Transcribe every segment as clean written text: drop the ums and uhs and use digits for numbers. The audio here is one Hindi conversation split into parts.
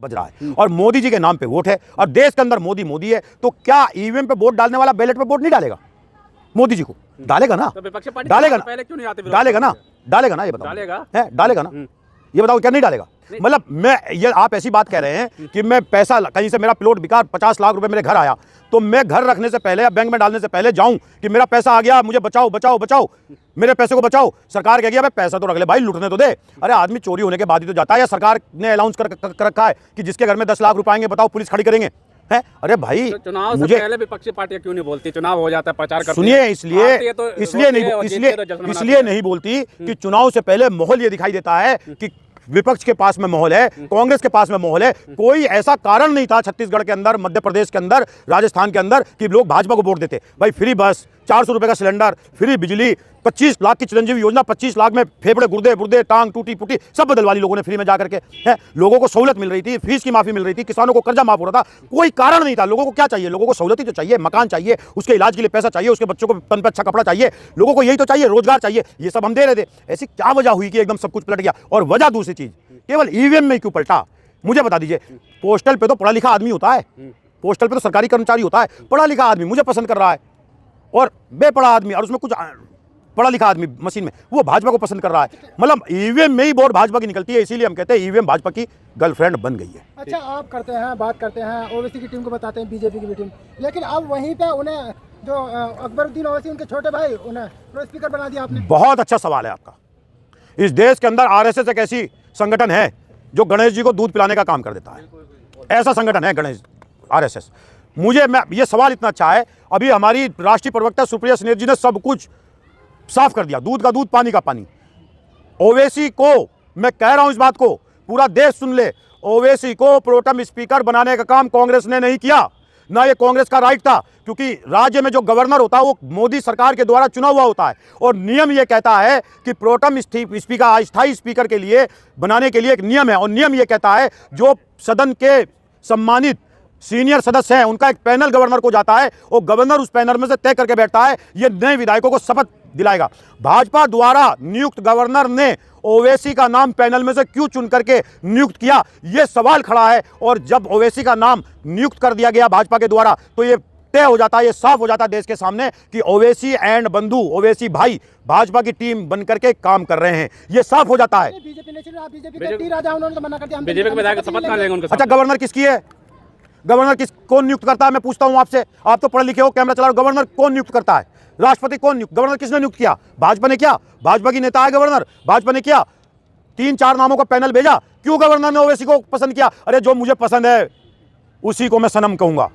बज रहा है और मोदी जी के नाम पे वोट है और देश के अंदर मोदी मोदी है, तो क्या ईवीएम पे वोट डालने वाला बैलेट पे वोट नहीं डालेगा? मोदी जी को डालेगा ना, डालेगा ना, पहले क्यों नहीं आते? डालेगा ना, डालेगा ना, ये बताओ, डालेगा ना, ये बताओ क्या नहीं डालेगा? मतलब मैं ये आप ऐसी बात कह रहे हैं कि मैं पैसा कहीं से मेरा प्लॉट बिका 50 लाख रुपए मेरे घर आया, तो मैं घर रखने से पहले या बैंक में डालने से पहले जाऊं कि मेरा पैसा आ गया, मुझे बचाओ बचाओ बचाओ, मेरे पैसे को बचाओ। सरकार कह गया भाई पैसा तो रख ले भाई, लूटने तो दे। अरे आदमी चोरी होने के बाद ही तो जाता है, या सरकार ने अनाउंस कर रखा है कि जिसके घर में 10 लाख रुपए आएंगे बताओ पुलिस खड़ी करेंगे है? अरे भाई चुनाव से पहले विपक्षी पार्टियां क्यों नहीं बोलती? चुनाव हो जाता है, प्रचार करती सुनिए, है, इसलिए नहीं बोलती कि चुनाव से पहले माहौल ये दिखाई देता है कि विपक्ष के पास में माहौल है, कांग्रेस के पास में माहौल है। कोई ऐसा कारण नहीं था छत्तीसगढ़ के अंदर, मध्य प्रदेश के अंदर, राजस्थान के अंदर कि लोग भाजपा को वोट देते। भाई फ्री बस, 400 रुपए का सिलेंडर, फ्री बिजली, 25 लाख की चिरंजीवी योजना, 25 लाख में फेफड़े गुर्दे टांग टूटी फूटी सब बदलवा ली लोगों ने फ्री में जाकर के है। लोगों को सहूलत मिल रही थी, फीस की माफी मिल रही थी, किसानों को कर्जा माफ हो रहा था। कोई कारण नहीं था। लोगों को क्या चाहिए? लोगों को सहूलत ही तो चाहिए, मकान चाहिए, उसके इलाज के लिए पैसा चाहिए, उसके बच्चों को तन पे अच्छा कपड़ा चाहिए, लोगों को यही तो चाहिए, रोजगार चाहिए। ये सब हम दे रहे थे। ऐसी क्या वजह हुई कि एकदम सब कुछ पलट गया? और वजह दूसरी चीज, केवल ईवीएम में क्यों पलटा? मुझे बता दीजिए। पोस्टल पे तो पढ़ा लिखा आदमी होता है, पोस्टल पे तो सरकारी कर्मचारी होता है। पढ़ा लिखा आदमी मुझे पसंद कर रहा है और बेपढ़ा आदमी और उसमें कुछ पढ़ा लिखा आदमी मशीन में वो भाजपा को पसंद कर रहा है। मतलब ईवीएम में ही वोट भाजपा की निकलती है, इसीलिए हम कहते हैं ईवीएम भाजपा की गर्लफ्रेंड बन गई है। अच्छा, आप करते हैं, बात करते हैं ओवैसी की टीम को, बताते हैं बीजेपी की भी टीम, लेकिन अब वहीं पे उन्हें जो अकबरुद्दीन ओवैसी उनके छोटे भाई, उन्हें प्रो स्पीकर बना दिया आपने। बहुत अच्छा सवाल है आपका। इस देश के अंदर आरएसएस एक ऐसी संगठन है जो गणेश जी को दूध पिलाने का काम कर देता है। ऐसा संगठन है गणेश आरएसएस। मैं ये सवाल इतना अच्छा है, अभी हमारी राष्ट्रीय प्रवक्ता सुप्रिया सिन्हा जी ने सब कुछ साफ कर दिया, दूध का दूध पानी का पानी। ओवैसी को मैं कह रहा हूं, इस बात को पूरा देश सुन ले, ओवैसी को प्रोटेम स्पीकर बनाने का काम कांग्रेस ने नहीं किया, ना ये कांग्रेस का राइट था, क्योंकि राज्य में जो गवर्नर होता है वो मोदी सरकार के द्वारा चुना हुआ होता है और नियम ये कहता है कि प्रोटेम स्पीकर, अस्थायी स्पीकर के लिए बनाने के लिए एक नियम है और नियम ये कहता है जो सदन के सम्मानित सीनियर सदस्य हैं उनका एक पैनल गवर्नर को जाता है और गवर्नर उस पैनल में से तय करके बैठता है ये नए विधायकों को शपथ दिलाएगा। भाजपा द्वारा नियुक्त गवर्नर ने ओवैसी का नाम पैनल में से क्यों चुन करके नियुक्त किया, यह सवाल खड़ा है। और जब ओवैसी का नाम नियुक्त कर दिया गया भाजपा के द्वारा तो ये तय हो जाता है, ये साफ हो जाता है देश के सामने कि ओवैसी एंड बंधु, ओवैसी भाई भाजपा की टीम बन करके काम कर रहे हैं। ये साफ हो जाता है। अच्छा, गवर्नर किसकी है? गवर्नर कौन नियुक्त करता है? मैं पूछता हूं आपसे, आप तो पढ़े लिखे हो, कैमरा चलाओ। गवर्नर कौन नियुक्त करता है? राष्ट्रपति कौन नियुक्त? गवर्नर किसने नियुक्त किया? भाजपा ने किया। भाजपा की नेता है गवर्नर, भाजपा ने किया। 3-4 नामों का पैनल भेजा, क्यों गवर्नर ने ओवैसी को पसंद किया? अरे जो मुझे पसंद है उसी को मैं सनम कहूंगा,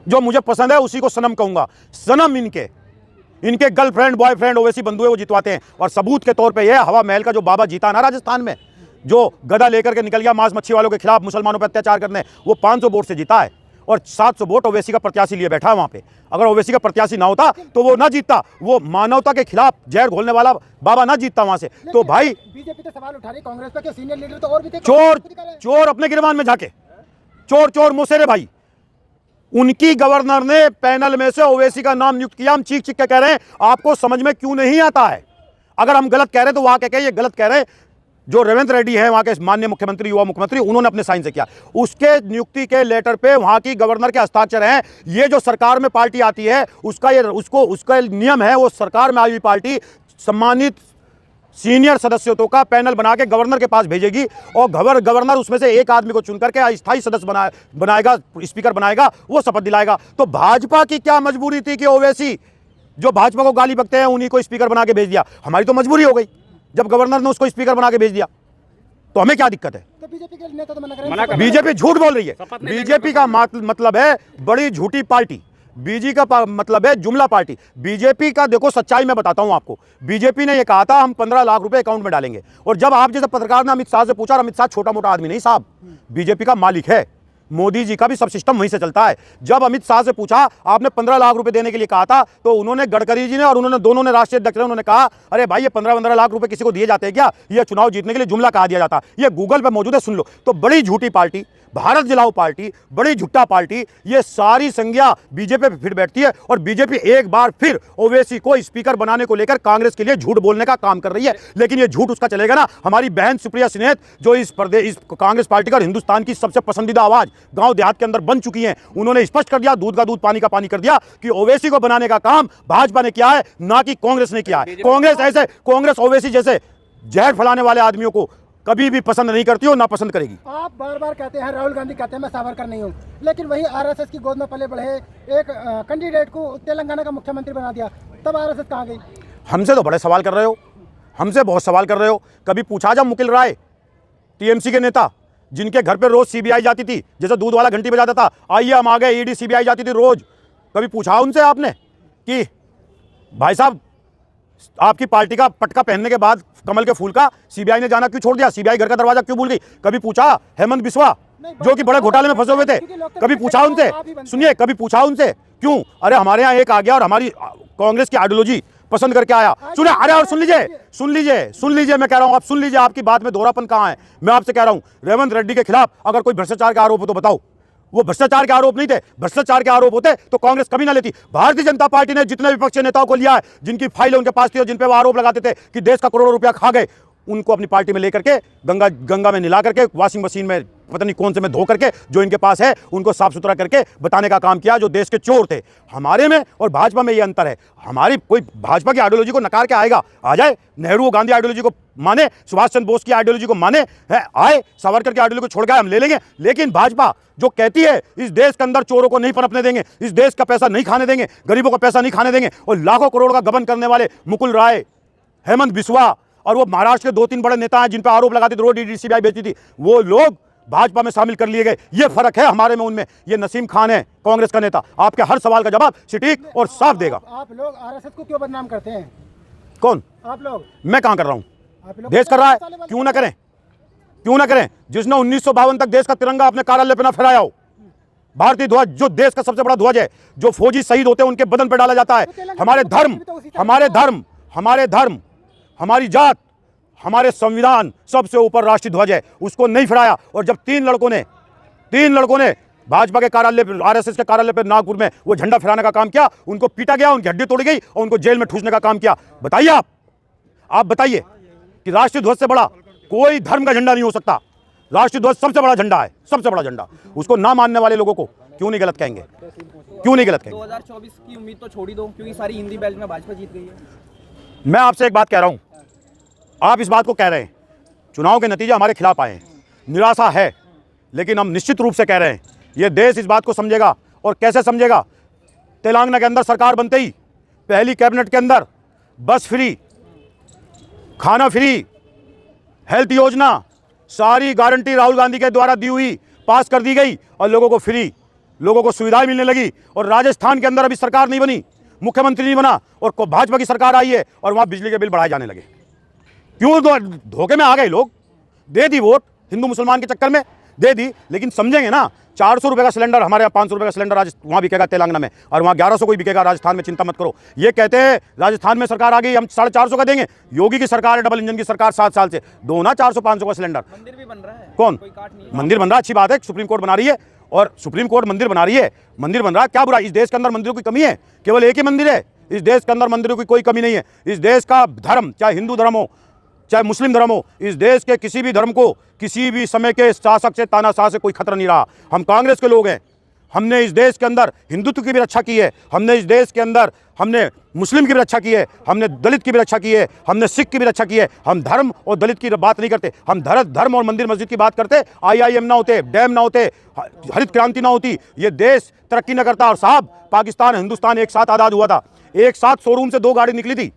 जो मुझे पसंद है उसी को सनम कहूंगा। सनम इनके गर्लफ्रेंड बॉयफ्रेंड ओवैसी बंधु है वो जितवाते हैं। और सबूत के तौर पे ये हवा महल का जो बाबा जीता ना राजस्थान में, जो गदा लेकर के निकल गया मांस मच्छी वालों के खिलाफ मुसलमानों पर अत्याचार करने, वो 500 वोट से जीता है और 700 वोट ओवैसी का प्रत्याशी लिए बैठा है वहां पे। अगर ओवैसी का प्रत्याशी ना होता तो वो ना जीतता, वो मानवता के खिलाफ जहर घोलने वाला बाबा ना जीतता वहां से। तो भाई बीजेपी तो सवाल उठा रही, कांग्रेस पे के सीनियर लीडर तो और भी थे। चोर अपने गिरबान में झाके, चोर मोसेरे भाई। उनकी गवर्नर ने पैनल में से ओवैसी का नाम नियुक्त किया। हम चीख के कह रहे हैं, आपको समझ में क्यों नहीं आता है? अगर हम गलत कह रहे हैं तो वहां कह ये गलत कह रहे हैं। जो रेवंत रेड्डी है वहां के माननीय मुख्यमंत्री, युवा मुख्यमंत्री, उन्होंने अपने साइन से किया, उसके नियुक्ति के लेटर पे वहां की गवर्नर के हस्ताक्षर हैं। ये जो सरकार में पार्टी आती है उसका नियम है, वो सरकार में आई हुई पार्टी सम्मानित सीनियर सदस्यों का पैनल बना के गवर्नर के पास भेजेगी और गवर्नर उसमें से एक आदमी को चुन करके अस्थायी सदस्य बनाएगा, स्पीकर बनाएगा, वो शपथ दिलाएगा। तो भाजपा की क्या मजबूरी थी कि ओवैसी जो भाजपा को गाली बकते हैं उन्हीं को स्पीकर बना के भेज दिया? हमारी तो मजबूरी हो गई जब गवर्नर ने उसको स्पीकर बना के भेज दिया, तो हमें क्या दिक्कत है? तो बीजेपी के नेता तो मना कर रहे हैं। बीजेपी झूठ बोल रही है। बीजेपी का मतलब है बड़ी झूठी पार्टी, बीजेपी का मतलब है जुमला पार्टी। बीजेपी का देखो सच्चाई मैं बताता हूं आपको। बीजेपी ने यह कहा था हम 15 लाख रुपए अकाउंट में डालेंगे, और जब आप जैसे पत्रकार ने अमित शाह से पूछा, अमित शाह छोटा मोटा आदमी नहीं साहब, बीजेपी का मालिक है, मोदी जी का भी सब सिस्टम वहीं से चलता है। जब अमित शाह से पूछा आपने 15 लाख रुपए देने के लिए कहा था, तो उन्होंने गडकरी जी ने और उन्होंने दोनों ने राष्ट्रीय अध्यक्ष ने उन्होंने कहा अरे भाई ये 15 लाख रुपए किसी को दिए जाते हैं क्या? ये चुनाव जीतने के लिए जुमला कहा दिया जाता। ये गूगल पे मौजूद है, सुन लो। तो बड़ी झूठी पार्टी, भारत जलाओ पार्टी, बड़ी झुट्टा पार्टी, ये सारी संज्ञा बीजेपी पे फिर बैठती है और बीजेपी एक बार फिर ओवैसी को स्पीकर बनाने को लेकर कांग्रेस के लिए झूठ बोलने का काम कर रही है। लेकिन ये झूठ उसका चलेगा ना, हमारी बहन सुप्रिया सिनेत जो इस कांग्रेस पार्टी का और हिंदुस्तान की सबसे पसंदीदा आवाज गांव देहात के अंदर बन चुकी हैं, उन्होंने स्पष्ट कर दिया, दूध का दूध पानी का पानी कर दिया कि ओवैसी को बनाने का काम भाजपा ने किया है, ना कि कांग्रेस ने किया है। कांग्रेस ओवैसी जैसे जहर फैलाने वाले आदमियों को कभी भी पसंद नहीं करती और ना पसंद करेगी। आप बार बार कहते हैं, राहुल गांधी कहते हैं मैं सावरकर नहीं हूं, लेकिन वही आरएसएस की गोद में पले बढ़े एक कैंडिडेट को तेलंगाना का मुख्यमंत्री बना दिया, तब आरएसएस कहां गई? हमसे तो बड़े सवाल कर रहे हो, हमसे बहुत सवाल कर रहे हो। कभी पूछा जब मुकुल राय टीएमसी के नेता जिनके घर पे रोज सीबीआई जाती थी, जैसे दूध वाला घंटी बजाता था, आइए हम आ गए, ईडी सीबीआई जाती थी रोज, कभी पूछा उनसे आपने कि भाई साहब आपकी पार्टी का पटका पहनने के बाद कमल के फूल का सीबीआई ने जाना क्यों छोड़ दिया, सीबीआई घर का दरवाजा क्यों भूल गई? कभी पूछा हेमंत बिस्वा जो कि बड़े घोटाले में फंसे हुए थे, कभी पूछा उनसे? सुनिए, कभी पूछा उनसे क्यों? अरे हमारे यहाँ एक आ गया और हमारी कांग्रेस की आइडियोलॉजी पसंद करके आया। सुने, अरे और सुन लीजिए, मैं कह रहा हूं, आप सुन लीजिए, आपकी बात में दोहरापन कहां है? मैं आपसे कह रहा हूं, रेवंत रेड्डी के खिलाफ अगर कोई भ्रष्टाचार का आरोप हो तो बताओ। वो भ्रष्टाचार के आरोप नहीं थे, भ्रष्टाचार के आरोप होते तो कांग्रेस कभी ना लेती। भारतीय जनता पार्टी ने जितने विपक्षी नेताओं को लिया है, जिनकी फाइलें उनके पास थी और जिन पे वो आरोप लगाते थे कि देश का करोड़ों रुपया खा गए, उनको अपनी पार्टी में लेकर के गंगा में मिला करके वॉशिंग मशीन में पता नहीं कौन से में धो करके जो इनके पास है उनको साफ सुथरा करके बताने का काम किया जो देश के चोर थे। हमारे में और भाजपा में ये अंतर है। हमारी कोई भाजपा की आइडियोलॉजी को नकार के आएगा, आ जाए, नेहरू गांधी आइडियोलॉजी को माने, सुभाष चंद्र बोस की आइडियोलॉजी को माने, है आए, सावरकर की आइडियोलॉजी को छोड़ के हम ले लेंगे। लेकिन भाजपा जो कहती है इस देश के अंदर चोरों को नहीं पनपने देंगे, इस देश का पैसा नहीं खाने देंगे, गरीबों का पैसा नहीं खाने देंगे, और लाखों करोड़ का गबन करने वाले मुकुल राय, हेमंत बिस्वा और वो महाराष्ट्र के 2-3 बड़े नेता हैं जिन पर आरोप लगाते थे, रोड ईडी सीबीआई बेचती थी, वो लोग भाजपा में शामिल कर लिए गए। ये फर्क है हमारे में उनमें। ये नसीम खान है कांग्रेस का नेता, आपके हर सवाल का जवाब सटीक और साफ देगा। आप लोग आरएसएस को क्यों बदनाम करते हैं? कौन? आप लोग। मैं कहां कर रहा हूं? आप लोग देश कर रहा है, क्यों ना करें, क्यों ना करें। जिसने 1952 तक देश का तिरंगा अपने कार्यालय पर ना फहराया हो, भारतीय ध्वज जो देश का सबसे बड़ा ध्वज है, जो फौजी शहीद होते हैं उनके बदन पर डाला जाता है। हमारे धर्म, हमारी जात, हमारे संविधान सबसे ऊपर राष्ट्रीय ध्वज है, उसको नहीं फहराया। और जब तीन लड़कों ने भाजपा के कार्यालय पर, आरएसएस के कार्यालय पर नागपुर में वो झंडा फहराने का काम किया, उनको पीटा गया, उनकी हड्डी तोड़ी गई और उनको जेल में ठूसने का काम किया। बताइए, आप बताइए कि राष्ट्रीय ध्वज से बड़ा कोई धर्म का झंडा नहीं हो सकता। राष्ट्रीय ध्वज सबसे बड़ा झंडा है, सबसे बड़ा झंडा। उसको ना मानने वाले लोगों को क्यों नहीं गलत कहेंगे, क्यों नहीं गलत कहेंगे? 2024 की उम्मीद तो छोड़ ही दो, क्योंकि सारी हिंदी बेल्ट में भाजपा जीत गई है। मैं आपसे एक बात कह रहा हूं, आप इस बात को कह रहे हैं चुनाव के नतीजे हमारे खिलाफ आए हैं, निराशा है, लेकिन हम निश्चित रूप से कह रहे हैं यह देश इस बात को समझेगा। और कैसे समझेगा? तेलंगाना के अंदर सरकार बनते ही पहली कैबिनेट के अंदर बस फ्री, खाना फ्री, हेल्थ योजना, सारी गारंटी राहुल गांधी के द्वारा दी हुई पास कर दी गई और लोगों को फ्री, लोगों को सुविधाएं मिलने लगी। और राजस्थान के अंदर अभी सरकार नहीं बनी, मुख्यमंत्री नहीं बना और भाजपा की सरकार आई है और वहां बिजली के बिल बढ़ाए जाने लगे। क्यों? धोखे में आ गए लोग, दे दी वोट, हिंदू मुसलमान के चक्कर में दे दी। लेकिन समझेंगे ना, 400 रुपये का सिलेंडर हमारे यहाँ 500 रुपये का सिलेंडर आज वहाँ बिकेगा तेलंगाना में, और वहाँ 1100 कोई बिकेगा राजस्थान में। चिंता मत करो। ये कहते हैं राजस्थान में सरकार आ गई, हम 450 का देंगे। योगी की सरकार है, डबल इंजन की सरकार, 7 साल से दो ना 400-500 का सिलेंडर। मंदिर भी बन रहा है। कौन? कोई काट नहीं है। मंदिर बन रहा है, अच्छी बात है, सुप्रीम कोर्ट बना रही है और सुप्रीम कोर्ट मंदिर बना रही है, मंदिर बन रहा है, क्या बुरा? इस देश के अंदर मंदिरों की कमी है? केवल एक ही मंदिर है इस देश के अंदर, मंदिरों की कोई कमी नहीं है। इस देश का धर्म, चाहे हिंदू धर्म हो चाहे मुस्लिम धर्म हो, इस देश के किसी भी धर्म को किसी भी समय के शासक से, तानाशाह से कोई खतरा नहीं रहा। हम कांग्रेस के लोग हैं, हमने इस देश के अंदर हिंदुत्व की भी रक्षा की है, हमने इस देश के अंदर हमने मुस्लिम की भी रक्षा की है, हमने दलित की भी रक्षा की है, हमने सिख की भी रक्षा की है। हम धर्म और दलित की बात नहीं करते, हम धर्म और मंदिर मस्जिद की बात करते। IIM ना होते, डैम ना होते, हरित क्रांति ना होती, ये देश तरक्की न करता। और साहब, पाकिस्तान हिंदुस्तान एक साथ आज़ाद हुआ था, एक साथ शोरूम से 2 गाड़ी निकली थी,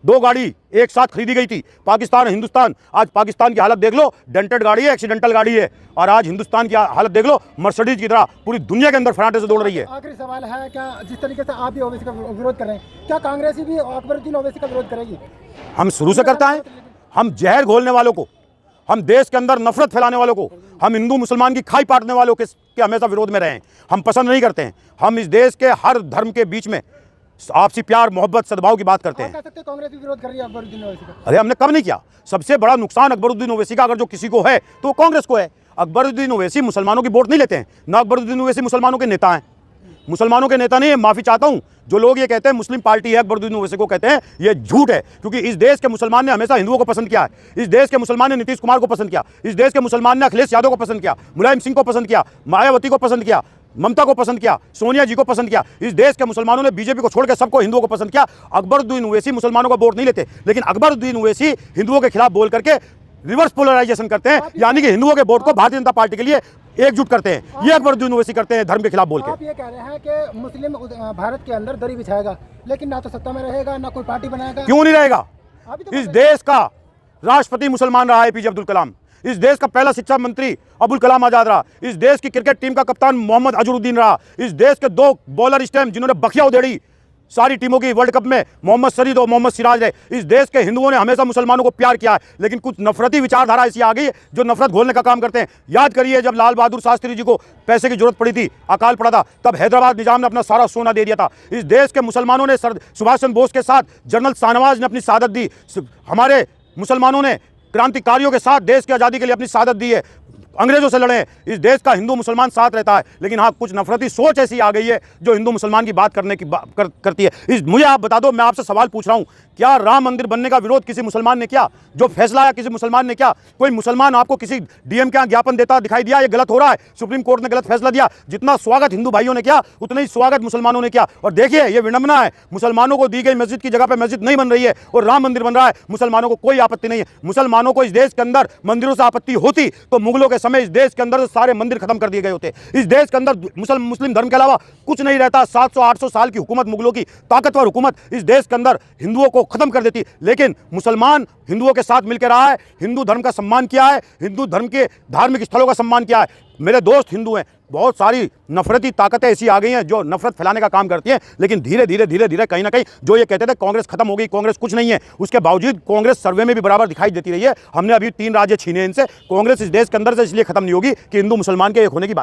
2 गाड़ी एक साथ खरीदी गई थी, पाकिस्तान हिंदुस्तान। आज पाकिस्तान की हालत देख लो, डेंटेड गाड़ी है, एक्सीडेंटल गाड़ी है, और आज हिंदुस्तान की हालत देख लो, मर्सिडीज की तरह पूरी दुनिया के अंदर फराटे से दौड़ रही है। आखिरी सवाल है, क्या जिस तरीके से आप भी ओवैसी का विरोध कर रहे हैं, क्या कांग्रेस भी अकबरुद्दीन ओवैसी का विरोध करेगी? हम शुरू से करता है। हम जहर घोलने वालों को, हम देश के अंदर नफरत फैलाने वालों को, हम हिंदू मुसलमान की खाई पाटने वालों के हमेशा विरोध में रहे हैं। हम पसंद नहीं करते हैं। हम इस देश के हर धर्म के बीच में आपसी प्यार, मोहब्बत, सद्भाव की बात करते हैं। कह सकते हैं कांग्रेस भी विरोध कर रही है अकबरुद्दीन ओवैसी का? अरे हमने कब नहीं किया? सबसे बड़ा नुकसान अकबरुद्दीन ओवैसी का अगर जो किसी को है तो कांग्रेस को है। अकबरुद्दीन ओवैसी मुसलमानों की वोट नहीं लेते हैं, ना अकबरुद्दीन ओवैसी मुसलमानों के नेता हैं। मुसलमानों के नेता नहीं है। माफ़ी चाहता हूं, जो लोग ये कहते हैं मुस्लिम पार्टी है अकबरुद्दीन ओवैसी को कहते हैं, ये झूठ है। क्योंकि इस देश के मुसलमान ने हमेशा हिंदुओं को पसंद किया है। इस देश के मुसलमान ने नीतीश कुमार को पसंद किया, इस देश के मुसलमान ने अखिलेश यादव को पसंद किया, मुलायम सिंह को पसंद किया, मायावती को पसंद किया, ममता को पसंद किया, सोनिया जी को पसंद किया। इस देश के मुसलमानों ने बीजेपी को छोड़ के सबको हिंदुओं को पसंद किया। अकबरुद्दीन ओवैसी मुसलमानों का वोट नहीं लेते, लेकिन अकबरुद्दीन ओवैसी हिंदुओं के खिलाफ बोल करके रिवर्स पोलराइजेशन करते हैं, यानी कि हिंदुओं के वोट को भारतीय जनता पार्टी के लिए एकजुट करते हैं। ये अकबरुद्दीन ओवैसी करते हैं धर्म के खिलाफ बोल के। आप ये कह रहे हैं कि मुस्लिम भारत के अंदर दरी बिछाएगा, लेकिन ना तो सत्ता में रहेगा ना कोई पार्टी बनाएगा। क्यों नहीं रहेगा? अभी तो इस देश का राष्ट्रपति मुसलमान रहा है एपीजे अब्दुल कलाम। इस देश का पहला शिक्षा मंत्री अबुल कलाम आजाद रहा। इस देश की क्रिकेट टीम का कप्तान मोहम्मद अजहरुद्दीन रहा। इस देश के 2 बॉलर स्टैम्प जिन्होंने बखिया उधेड़ी सारी टीमों की वर्ल्ड कप में, मोहम्मद शरीद और मोहम्मद सिराज रहे। इस देश के हिंदुओं ने हमेशा मुसलमानों को प्यार किया है, लेकिन कुछ नफरती विचारधारा ऐसी आ गई है जो नफरत घोलने का काम करते हैं। याद करिए, जब लाल बहादुर शास्त्री जी को पैसे की जरूरत पड़ी थी, अकाल पड़ा था, तब हैदराबाद निजाम ने अपना सारा सोना दे दिया था। इस देश के मुसलमानों ने सुभाष चंद्र बोस के साथ जनरल शाहनवाज ने अपनी शहादत दी। हमारे मुसलमानों ने क्रांतिकारियों के साथ देश की आज़ादी के लिए अपनी शहादत दी है, अंग्रेजों से लड़े। इस देश का हिंदू मुसलमान साथ रहता है, लेकिन हाँ, कुछ नफरती सोच ऐसी आ गई है जो हिंदू मुसलमान की बात करने की करती है। मुझे आप बता दो, मैं आपसे सवाल पूछ रहा हूँ, क्या राम मंदिर बनने का विरोध किसी मुसलमान ने किया? जो फैसला आया किसी मुसलमान ने किया? कोई मुसलमान आपको किसी डीएम के यहाँ ज्ञापन देता दिखाई दिया ये गलत हो रहा है, सुप्रीम कोर्ट ने गलत फैसला दिया? जितना स्वागत हिंदू भाइयों ने किया, उतना ही स्वागत मुसलमानों ने किया। और देखिए, ये विडंबना है, मुसलमानों को दी गई मस्जिद की जगह पर मस्जिद नहीं बन रही है और राम मंदिर बन रहा है। मुसलमानों को कोई आपत्ति नहीं है। मुसलमानों को इस देश के अंदर मंदिरों से आपत्ति होती तो मुगलों के समय इस देश के अंदर सारे मंदिर खत्म कर दिए गए होते। इस देश के अंदर मुस्लिम धर्म के अलावा कुछ नहीं रहता। 700-800 साल की हुकूमत, मुगलों की ताकतवर हुकूमत इस देश के अंदर हिंदुओं को खत्म कर देती। लेकिन मुसलमान हिंदुओं के साथ मिलकर रहा है, हिंदू धर्म का सम्मान किया है, हिंदू धर्म के धार्मिक स्थलों का सम्मान किया है। मेरे दोस्त हिंदू हैं, बहुत सारी नफरती ताकतें ऐसी आ गई हैं जो नफरत फैलाने का काम करती हैं, लेकिन धीरे धीरे कहीं ना कहीं जो ये कहते थे कांग्रेस खत्म हो गई, कांग्रेस कुछ नहीं है, उसके बावजूद कांग्रेस सर्वे में भी बराबर दिखाई देती रही है। हमने अभी 3 राज्य छीने इनसे। कांग्रेस इस देश के अंदर से इसलिए खत्म नहीं होगी कि हिंदू मुसलमान के एक होने की बात